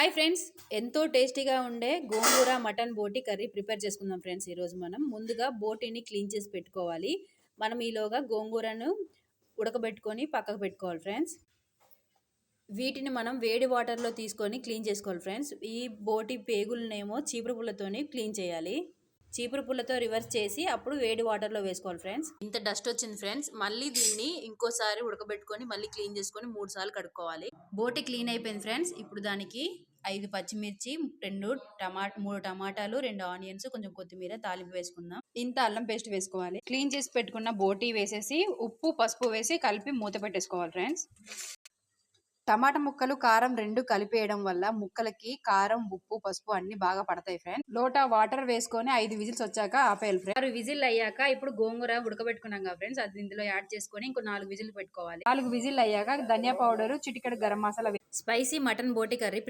Hi friends, ఎంతో టేస్టీగా ఉండే గోంగూర మటన్ బోటి కర్రీ ప్రిపేర్ చేసుకుందాం ఫ్రెండ్స్. ఈరోజు మనం ముందుగా బోటిని క్లీన్ చేసి పెట్టుకోవాలి. మనం ఈలోగా గోంగూరను ఉడకబెట్టుకొని పక్కకు పెట్టుకోవాలి ఫ్రెండ్స్. వీటిని మనం వేడి వాటర్లో తీసుకొని క్లీన్ చేసుకోవాలి ఫ్రెండ్స్. ఈ బోటి పేగులనేమో చీపురు పుల్లతోని క్లీన్ చేయాలి. చీపురు పుల్లతో రివర్స్ చేసి అప్పుడు వేడి వాటర్లో వేసుకోవాలి ఫ్రెండ్స్. ఇంత డస్ట్ వచ్చింది ఫ్రెండ్స్. మళ్ళీ దీన్ని ఇంకోసారి ఉడకబెట్టుకొని మళ్ళీ క్లీన్ చేసుకొని 3 సార్లు కడుక్కోవాలి. బోటి క్లీన్ అయిపోయింది ఫ్రెండ్స్. ఇప్పుడు దానికి 5 పచ్చిమిర్చి, 3 టమాటాలు, 2 ఆనియన్స్, కొంచెం కొత్తిమీర తాలింపు వేసుకుందాం. ఇంత అల్లం పేస్ట్ వేసుకోవాలి. క్లీన్ చేసి పెట్టుకున్న బోటి వేసేసి ఉప్పు పసుపు వేసి కలిపి మూత పెట్టేసుకోవాలి ఫ్రెండ్స్. టమాటా ముక్కలు కారం 2 కలిపేయడం వల్ల ముక్కలకి కారం ఉప్పు పసుపు అన్ని బాగా పడతాయి ఫ్రెండ్స్. లోటా వాటర్ వేసుకొని 5 విజిల్స్ వచ్చాక ఆపేయాలి ఫ్రెండ్స్. 6 విజిల్ అయ్యాక ఇప్పుడు గోంగూర ఉడకబెట్టుకున్నాం కదా ఫ్రెండ్స్, అది ఇందులో యాడ్ చేసుకొని ఇంకో 4 విజిల్ పెట్టుకోవాలి. 4 విజిల్ అయ్యాక ధనియా పౌడర్, చిటికెడు గరం మసాలా, స్పైసీ మటన్ బోటి కర్రీ